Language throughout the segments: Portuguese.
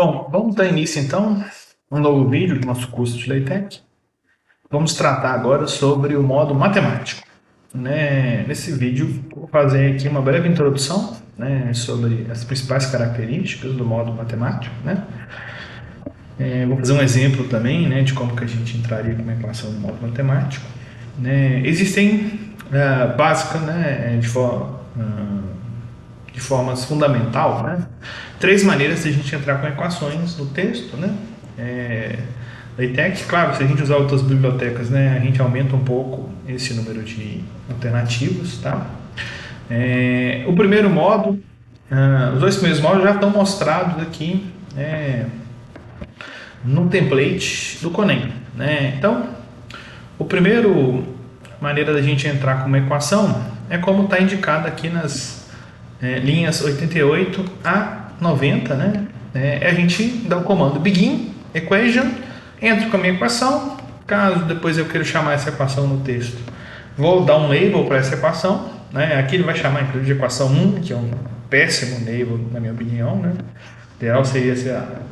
Bom, vamos dar início então a um novo vídeo do nosso curso de LaTeX. Vamos tratar agora sobre o modo matemático. Nesse vídeo, vou fazer aqui uma breve introdução sobre as principais características do modo matemático. Vou fazer um exemplo também de como que a gente entraria com uma equação no modo matemático. Existem básicas, de formas fundamental, três maneiras de a gente entrar com equações no texto, LaTeX, claro, se a gente usar outras bibliotecas, a gente aumenta um pouco esse número de alternativas, tá? O primeiro modo, os dois primeiros modos já estão mostrados aqui no template do Conem, Então, o primeiro maneira da gente entrar com uma equação é como está indicado aqui nas linhas 88 a 90, a gente dá o comando begin equation, entro com a minha equação. Caso depois eu queira chamar essa equação no texto, vou dar um label para essa equação, aqui ele vai chamar inclusive de equação 1, que é um péssimo label na minha opinião, O ideal seria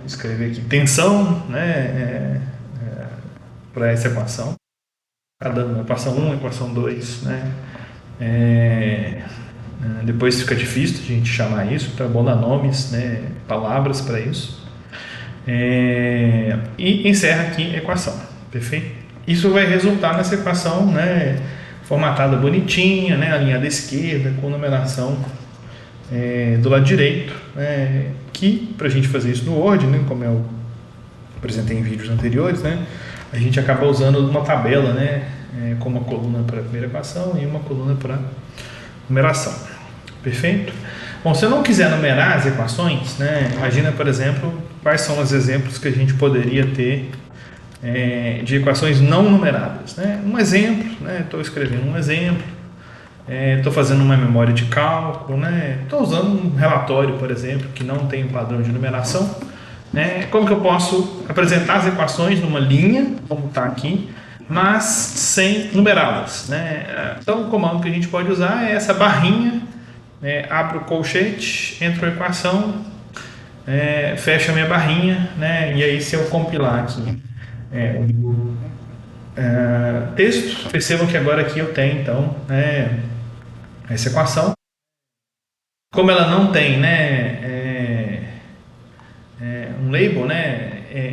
escrever aqui tensão, para essa equação, dando equação 1, equação 2, depois fica difícil a gente chamar isso, então é bom dar nomes, palavras para isso. E encerra aqui a equação, perfeito? Isso vai resultar nessa equação formatada bonitinha, alinhada à esquerda, com numeração do lado direito, que para a gente fazer isso no Word, como eu apresentei em vídeos anteriores, a gente acaba usando uma tabela, com uma coluna para a primeira equação e uma coluna para numeração, perfeito? Bom, se eu não quiser numerar as equações, imagina, por exemplo, quais são os exemplos que a gente poderia ter de equações não numeradas, Um exemplo, estou escrevendo um exemplo, estou fazendo uma memória de cálculo, estou usando um relatório, por exemplo, que não tem um padrão de numeração, Como que eu posso apresentar as equações numa linha, como está aqui, mas sem numerá-las, Então o comando que a gente pode usar é essa barrinha, abro o colchete, entro a equação, fecho a minha barrinha, e aí se eu compilar aqui texto, percebam que agora aqui eu tenho então essa equação. Como ela não tem um label,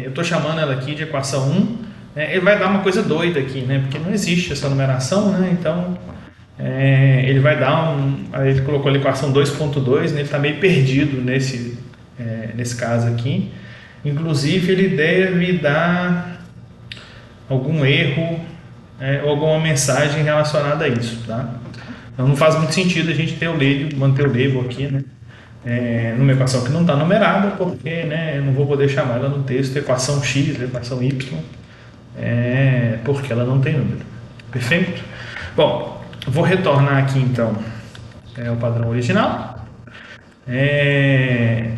eu estou chamando ela aqui de equação 1, ele vai dar uma coisa doida aqui, porque não existe essa numeração, então ele vai dar ele colocou a equação 2.2, ele está meio perdido nesse caso aqui. Inclusive ele deve dar algum erro ou alguma mensagem relacionada a isso, tá? Então não faz muito sentido a gente ter manter o label aqui, numa equação que não está numerada, porque eu não vou poder chamar ela no texto equação x, equação y, porque ela não tem número, perfeito? Bom, vou retornar aqui então o padrão original, e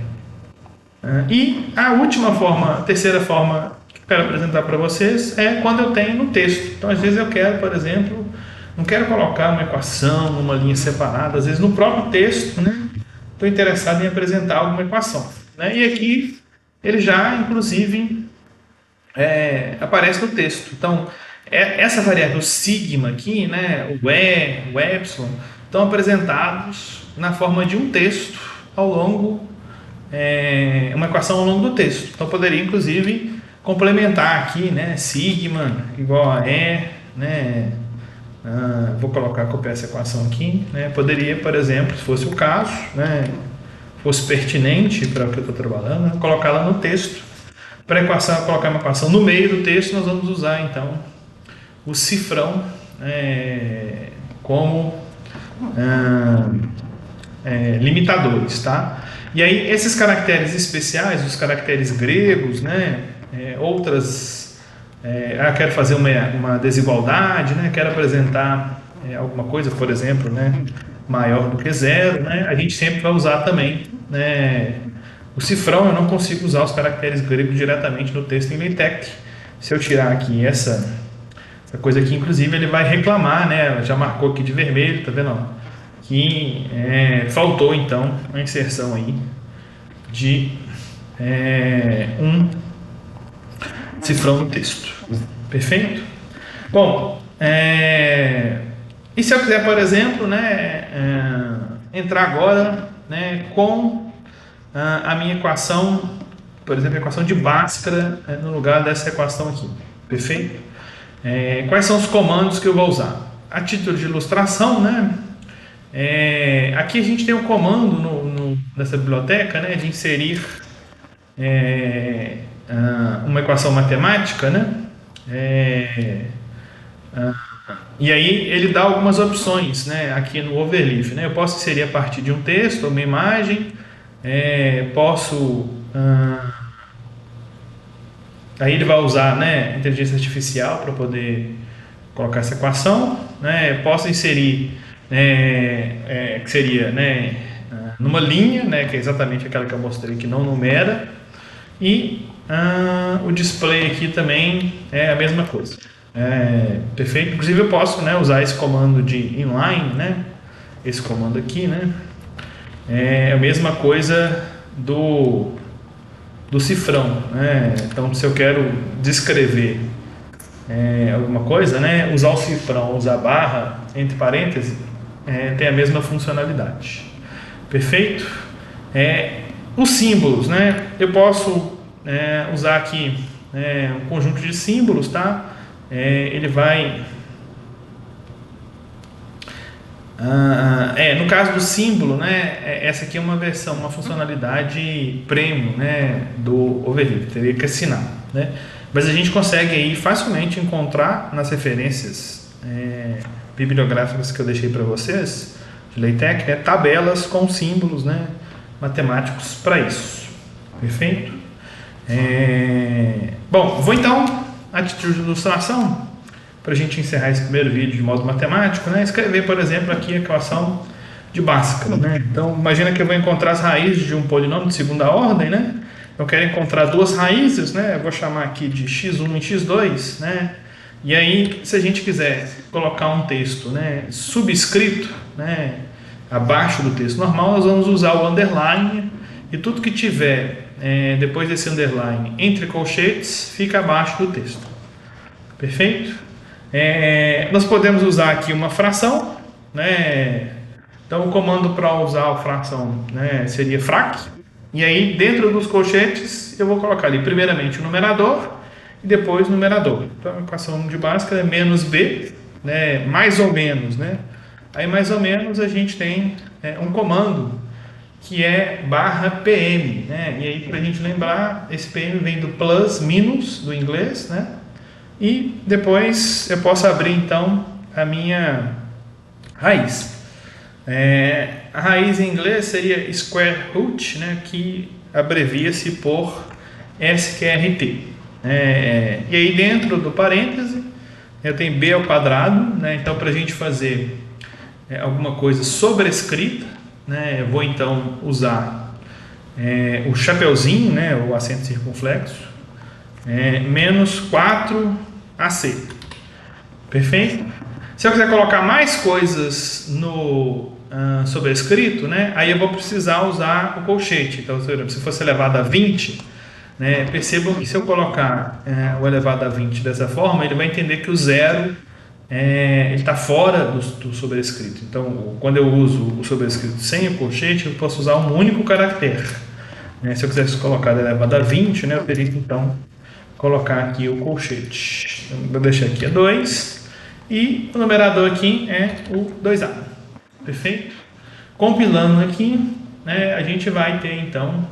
a terceira forma que eu quero apresentar para vocês é quando eu tenho no texto. Então às vezes eu quero, por exemplo, não quero colocar uma equação numa linha separada, às vezes no próprio texto, estou interessado em apresentar alguma equação, E aqui ele já inclusive aparece no texto. Então essa variável sigma aqui, o e, o epsilon, estão apresentados na forma de um texto ao longo, uma equação ao longo do texto. Então poderia inclusive complementar aqui, sigma igual a e, vou copiar essa equação aqui, poderia, por exemplo, se fosse o caso, fosse pertinente para o que eu estou trabalhando, colocá-la no texto. Para colocar uma equação no meio do texto, nós vamos usar então o cifrão como limitadores, tá? E aí esses caracteres especiais, os caracteres gregos, outras, quero fazer uma desigualdade, quero apresentar alguma coisa, por exemplo, maior do que zero, a gente sempre vai usar também, o cifrão. Eu não consigo usar os caracteres gregos diretamente no texto em LaTeX. Se eu tirar aqui essa coisa aqui, inclusive ele vai reclamar, já marcou aqui de vermelho, tá vendo? Que faltou então a inserção aí de um cifrão no texto. Perfeito? Bom, e se eu quiser, por exemplo, né, entrar agora, né, com a minha equação, por exemplo, a equação de Bhaskara, no lugar dessa equação aqui. Perfeito? Quais são os comandos que eu vou usar? A título de ilustração, né, aqui a gente tem um comando nessa biblioteca, né, de inserir uma equação matemática, né, e aí ele dá algumas opções, né, aqui no overleaf, né, eu posso inserir a partir de um texto ou uma imagem, posso aí ele vai usar, né, inteligência artificial para poder colocar essa equação, né, posso inserir que seria, né, numa linha, né, que é exatamente aquela que eu mostrei que não numera, e o display aqui também é a mesma coisa. Perfeito? Inclusive eu posso, né, usar esse comando de inline, né, esse comando aqui, né, é a mesma coisa do cifrão, né? Então se eu quero descrever alguma coisa, né, usar o cifrão, usar barra entre parênteses, tem a mesma funcionalidade. Perfeito? Os símbolos, né, eu posso usar aqui um conjunto de símbolos, tá? Ele vai no caso do símbolo, né, essa aqui é uma versão, uma funcionalidade premium, né, do overleaf, teria que assinar, né? Mas a gente consegue aí facilmente encontrar nas referências bibliográficas que eu deixei para vocês de LaTeX, né, tabelas com símbolos, né, matemáticos para isso. Perfeito? Bom, vou então a título de ilustração, para a gente encerrar esse primeiro vídeo de modo matemático, né, escrever, por exemplo, aqui a equação de Bhaskara, né? Então, imagina que eu vou encontrar as raízes de um polinômio de segunda ordem, né? Eu quero encontrar duas raízes, né? Eu vou chamar aqui de x1 e x2, né? E aí, se a gente quiser colocar um texto, né, subscrito, né, abaixo do texto normal, nós vamos usar o underline, e tudo que tiver depois desse underline entre colchetes fica abaixo do texto. Perfeito? Nós podemos usar aqui uma fração, né? Então o comando para usar a fração, né, seria frac, e aí dentro dos colchetes eu vou colocar ali primeiramente o numerador e depois o numerador. Então a equação de Bhaskara é menos b, né, mais ou menos, né? Aí mais ou menos a gente tem um comando que é barra PM, né? E aí para a gente lembrar, esse PM vem do plus, minus do inglês, né? E depois eu posso abrir então a minha raiz. A raiz em inglês seria square root, né, que abrevia-se por SQRT. E aí dentro do parêntese eu tenho b ao quadrado, né? Então para a gente fazer alguma coisa sobrescrita, né, eu vou então usar o chapeuzinho, né, o acento circunflexo, menos 4AC. Perfeito? Se eu quiser colocar mais coisas no sobrescrito, né, aí eu vou precisar usar o colchete. Então, se fosse elevado a 20, né, percebam que se eu colocar o elevado a 20 dessa forma, ele vai entender que o zero ele está fora do sobrescrito. Então, quando eu uso o sobrescrito sem o colchete, eu posso usar um único caractere. Se eu quisesse colocar elevado a 20, né, eu teria que então colocar aqui o colchete. Então, vou deixar aqui a 2 e o numerador aqui é o 2A. Perfeito? Compilando aqui, né, a gente vai ter então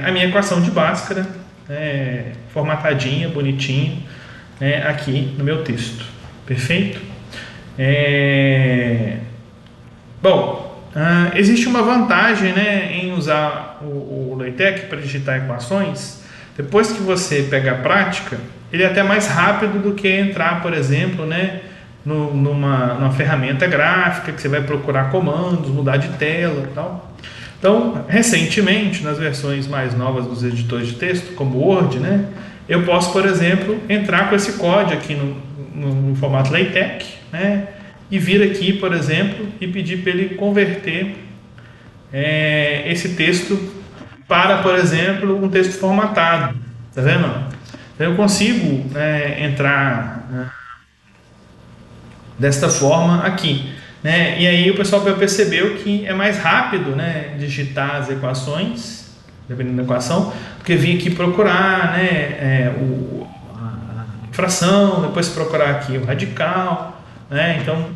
a minha equação de Bhaskara formatadinha, bonitinha, aqui no meu texto. Perfeito? Bom, existe uma vantagem, né, em usar o LaTeX para digitar equações. Depois que você pega a prática, ele é até mais rápido do que entrar, por exemplo, né, numa ferramenta gráfica que você vai procurar comandos, mudar de tela e tal. Então, recentemente, nas versões mais novas dos editores de texto, como o Word, né, eu posso, por exemplo, entrar com esse código aqui no formato LaTeX, né, e vir aqui, por exemplo, e pedir para ele converter esse texto para, por exemplo, um texto formatado. Tá vendo? Então eu consigo entrar desta forma aqui. Né? E aí o pessoal percebeu que é mais rápido, né, digitar as equações, dependendo da equação, porque vir aqui procurar, né, a fração, depois procurar aqui o radical, né? Então,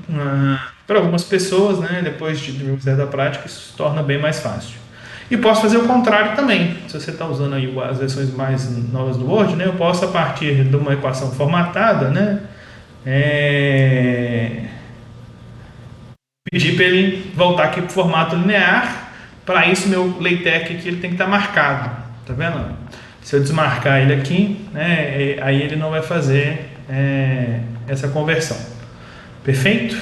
para algumas pessoas, né, depois de universidade da prática, isso se torna bem mais fácil. E posso fazer o contrário também. Se você está usando aí as versões mais novas do Word, né, eu posso, a partir de uma equação formatada, né, pedir para ele voltar aqui para o formato linear. Para isso, meu LaTeX aqui ele tem que estar marcado. Tá vendo? Se eu desmarcar ele aqui, né, aí ele não vai fazer essa conversão. Perfeito?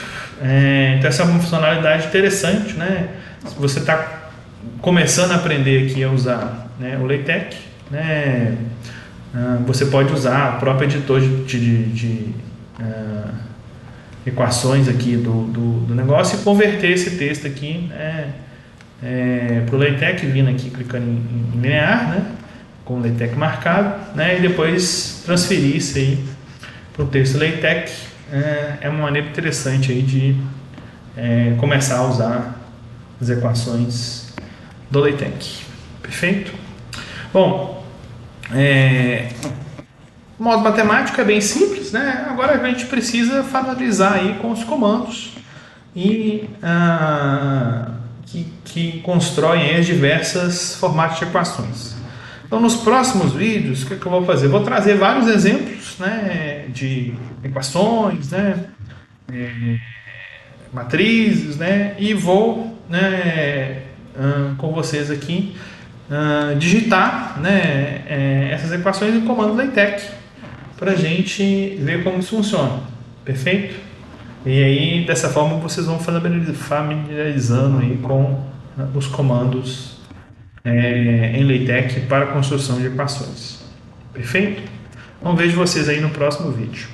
Então essa é uma funcionalidade interessante, né? Se você está começando a aprender aqui a usar, né, o LaTeX, né, você pode usar o próprio editor de equações aqui do negócio e converter esse texto aqui, né, para o LaTeX, vindo aqui, clicando em linear, né, com o LaTeX marcado, né, e depois transferir isso aí para o texto LaTeX. É uma maneira interessante aí de começar a usar as equações do LaTeX. Perfeito? Bom, o modo matemático é bem simples, né? Agora a gente precisa finalizar aí com os comandos e que constroem as diversas formatos de equações. Então, nos próximos vídeos, o que eu vou fazer? Vou trazer vários exemplos, né, de equações, né, matrizes, né, e vou, né, com vocês aqui digitar, né, essas equações em comando LaTeX para a gente ver como isso funciona. Perfeito? E aí, dessa forma, vocês vão familiarizando aí com os comandos em LaTeX para a construção de equações. Perfeito? Então vejo vocês aí no próximo vídeo.